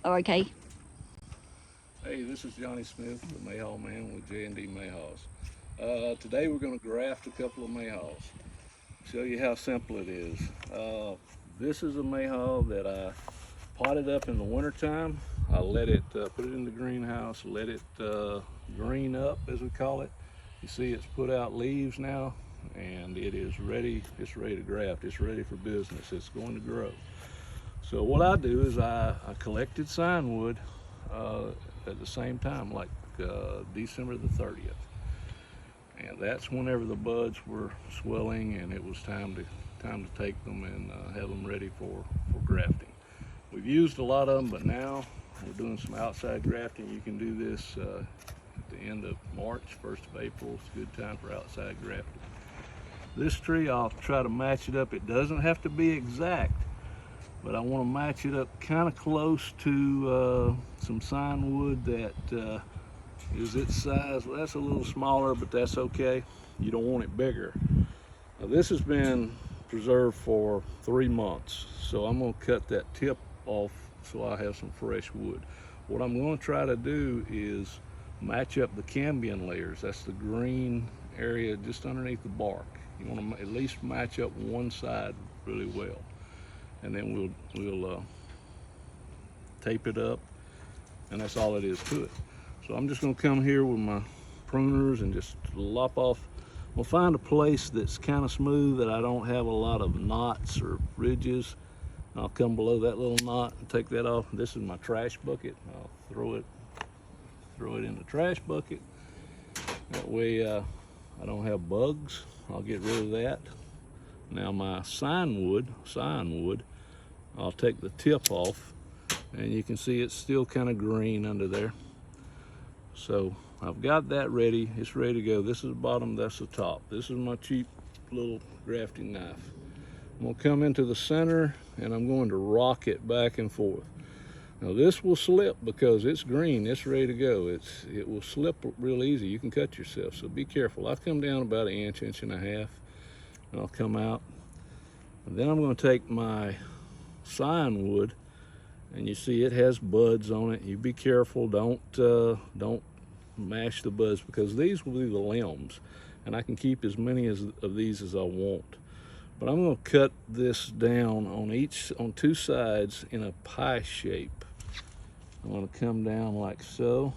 Oh, okay. Hey, this is Johnny Smith, the Mayhaw Man with J&D Mayhaws. Today we're going to graft a couple of mayhaws. Show you how simple it is. This is a mayhaw that I potted up in the wintertime. I let it, put it in the greenhouse, let it green up, as we call it. You see it's put out leaves now, and it is ready. It's ready to graft. It's ready for business. It's going to grow. So what I do is I collected sign wood at the same time, like December the 30th. And that's whenever the buds were swelling and it was time to take them and have them ready for grafting. We've used a lot of them, but now we're doing some outside grafting. You can do this at the end of March, 1st of April. It's a good time for outside grafting. This tree, I'll try to match it up. It doesn't have to be exact, but I want to match it up kind of close to some sign wood that is its size. Well, that's a little smaller, but that's okay. You don't want it bigger. Now, this has been preserved for 3 months, so I'm going to cut that tip off so I have some fresh wood. What I'm going to try to do is match up the cambium layers. That's the green area just underneath the bark. You want to at least match up one side really well, and then we'll tape it up, and that's all it is to it. So I'm just going to come here with my pruners and just lop off. We'll find a place that's kind of smooth that I don't have a lot of knots or ridges. I'll come below that little knot and take that off. This is my trash bucket. I'll throw it in the trash bucket. That way I don't have bugs. I'll get rid of that. Now my sign wood, I'll take the tip off, and you can see it's still kind of green under there. So I've got that ready. It's ready to go. This is the bottom, that's the top. This is my cheap little grafting knife. I'm gonna come into the center and I'm going to rock it back and forth. Now this will slip because it's green, it's ready to go. It will slip real easy. You can cut yourself, so be careful. I've come down about an inch, inch and a half, and I'll come out. And then I'm gonna take my sign wood, and you see it has buds on it. You be careful, don't mash the buds, because these will be the limbs, and I can keep as many of these as I want. But I'm going to cut this down on two sides in a pie shape. I'm going to come down like so.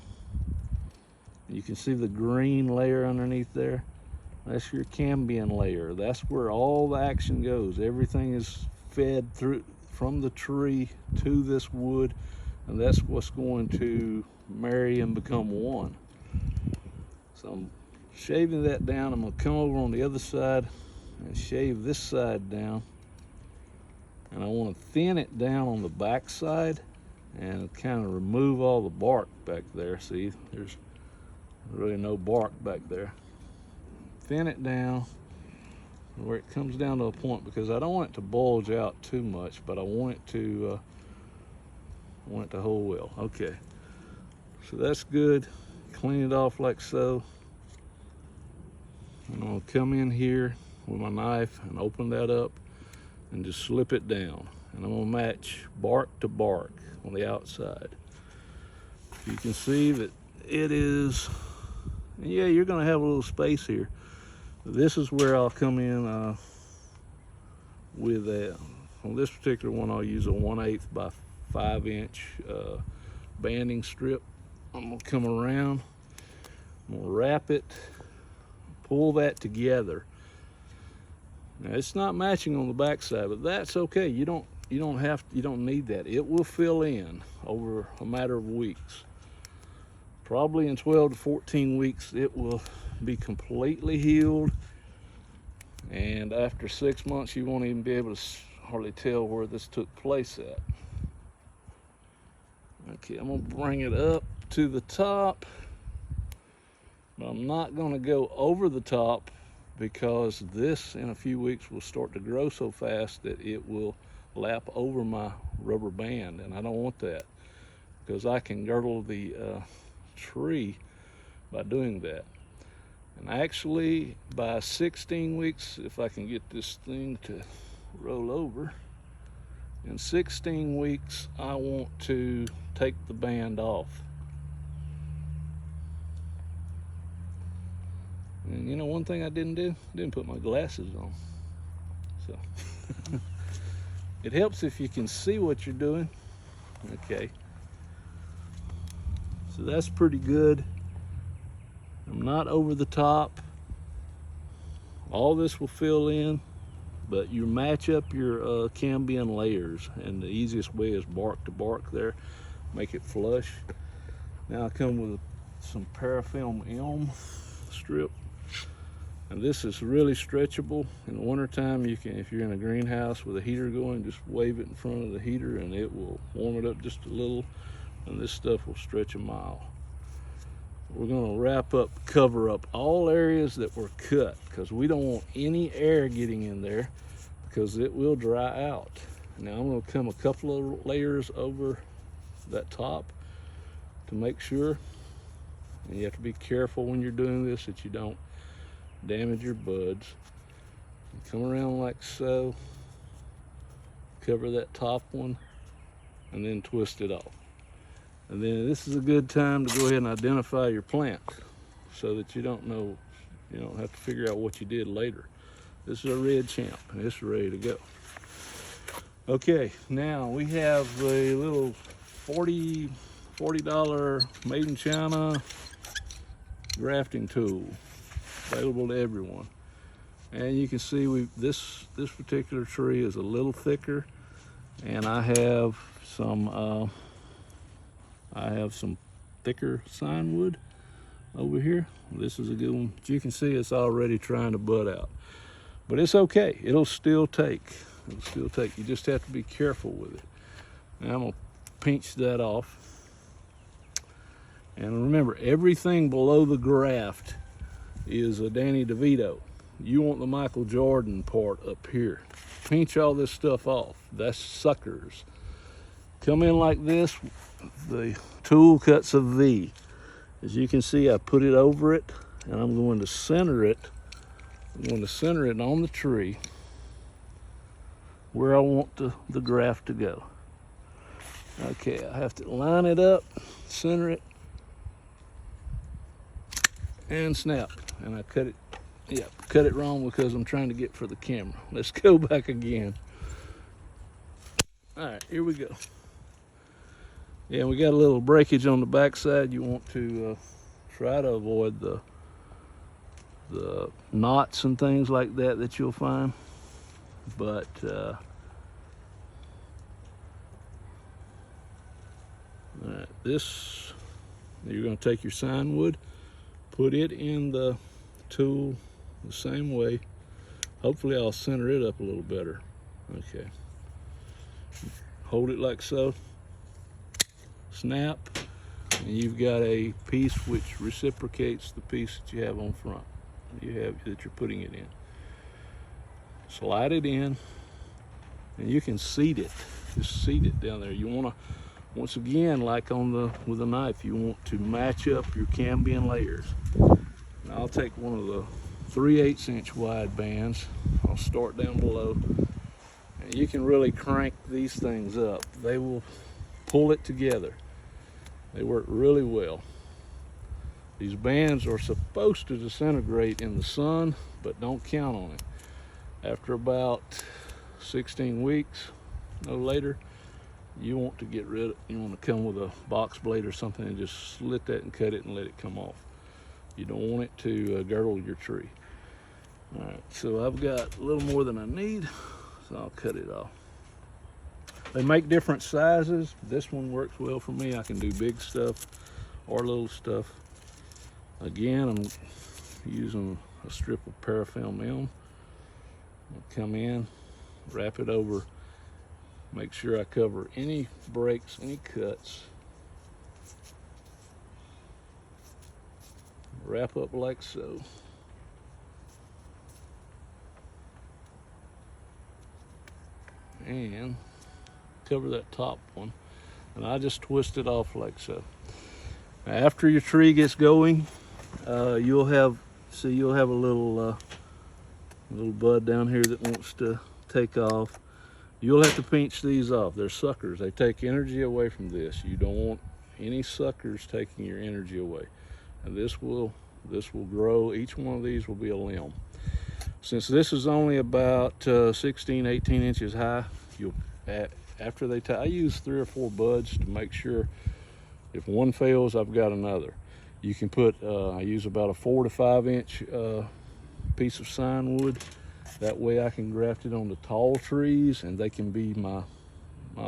You can see the green layer underneath there. That's your cambium layer. That's where all the action goes. Everything is fed through from the tree to this wood, and that's what's going to marry and become one. So I'm shaving that down. I'm going to come over on the other side and shave this side down, and I want to thin it down on the back side and kind of remove all the bark back there. See, there's really no bark back there. Thin it down where it comes down to a point, because I don't want it to bulge out too much, but I want it to hold well. Okay, so that's good. Clean it off like so. And I'm gonna come in here with my knife and open that up and just slip it down. And I'm gonna match bark to bark on the outside. You can see that it is, and yeah, you're gonna have a little space here. This is where I'll come in with on this particular one, I'll use a 1/8 by 5 inch banding strip. I'm gonna come around, I'm gonna wrap it, pull that together. Now it's not matching on the back side, but that's okay. You don't need that. It will fill in over a matter of weeks. Probably in 12 to 14 weeks, it will be completely healed. And after 6 months, you won't even be able to hardly tell where this took place at. Okay, I'm gonna bring it up to the top, but I'm not gonna go over the top, because this in a few weeks will start to grow so fast that it will lap over my rubber band, and I don't want that, because I can girdle the tree by doing that. And actually, by 16 weeks, if I can get this thing to roll over, In 16 weeks, I want to take the band off. And you know, one thing I didn't do? Didn't put my glasses on. So it helps if you can see what you're doing. Okay. So that's pretty good. I'm not over the top. All this will fill in, but you match up your cambium layers, and the easiest way is bark to bark there. Make it flush. Now I come with some parafilm elm strip, and this is really stretchable. In the wintertime, you can, if you're in a greenhouse with a heater going, just wave it in front of the heater and it will warm it up just a little, and this stuff will stretch a mile. We're going to wrap up, cover up all areas that were cut, because we don't want any air getting in there, because it will dry out. Now I'm going to come a couple of layers over that top to make sure, and you have to be careful when you're doing this that you don't damage your buds. Come around like so, cover that top one, and then twist it off. And then this is a good time to go ahead and identify your plant, so that you don't know, you don't have to figure out what you did later. This is a red champ, and it's ready to go. Okay, now we have a little $40 made in China grafting tool available to everyone. And you can see this particular tree is a little thicker, and I have some thicker sign wood over here. This is a good one. But you can see it's already trying to bud out, but it's okay. It'll still take. You just have to be careful with it. Now I'm gonna pinch that off. And remember, everything below the graft is a Danny DeVito. You want the Michael Jordan part up here. Pinch all this stuff off. That's suckers. Come in like this. The tool cuts a V. As you can see, I put it over it, and I'm going to center it. I'm going to center it on the tree where I want the graft to go. Okay, I have to line it up, center it, and snap. And I cut it wrong because I'm trying to get for the camera. Let's go back again. All right, here we go. Yeah, we got a little breakage on the backside. You want to try to avoid the knots and things like that you'll find. But this, you're going to take your sign wood, put it in the tool the same way. Hopefully I'll center it up a little better. Okay. Hold it like so. Snap, and you've got a piece which reciprocates the piece that you have on front. That you're putting it in. Slide it in, and you can seat it. Just seat it down there. You want to, once again, like with a knife, you want to match up your cambium layers. Now I'll take one of the 3/8 inch wide bands. I'll start down below, and you can really crank these things up. They will pull it together. They work really well. These bands are supposed to disintegrate in the sun, but don't count on it. After about 16 weeks, no later, you want to you want to come with a box blade or something and just slit that and cut it and let it come off. You don't want it to girdle your tree. All right, so I've got a little more than I need, so I'll cut it off. They make different sizes. This one works well for me. I can do big stuff or little stuff. Again, I'm using a strip of parafilm elm. I'll come in, wrap it over, make sure I cover any breaks, any cuts. Wrap up like so. And cover that top one, and I just twist it off like so. Now, after your tree gets going, you'll have a little bud down here that wants to take off, You'll have to pinch these off. They're suckers. They take energy away from this. You don't want any suckers taking your energy away. And this will grow. Each one of these will be a limb. Since this is only about 16, 18 inches high, after they I use 3 or 4 buds to make sure if one fails, I've got another. You can put, I use about a 4 to 5 inch piece of sign wood. That way I can graft it on the tall trees and they can be my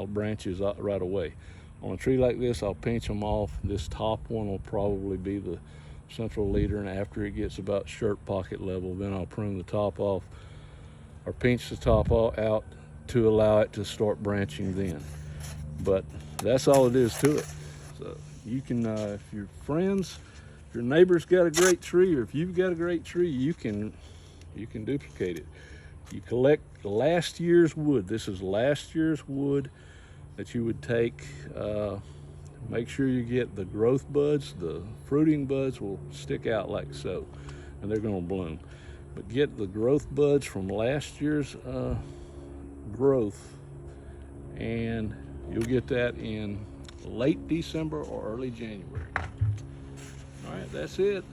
branches right away. On a tree like this, I'll pinch them off. This top one will probably be the central leader, and after it gets about shirt pocket level, then I'll prune the top off or pinch the top out to allow it to start branching then. But that's all it is to it. So you can, if your friends, if your neighbor's got a great tree, or if you've got a great tree, you can duplicate it. You collect last year's wood. This is last year's wood that you would take. Make sure you get the growth buds. The fruiting buds will stick out like so, and they're going to bloom. But get the growth buds from last year's growth, and you'll get that in late December or early January. All right, that's it.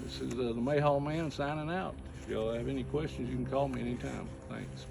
This is the Mayhaw Man signing out. If y'all have any questions, you can call me anytime. Thanks.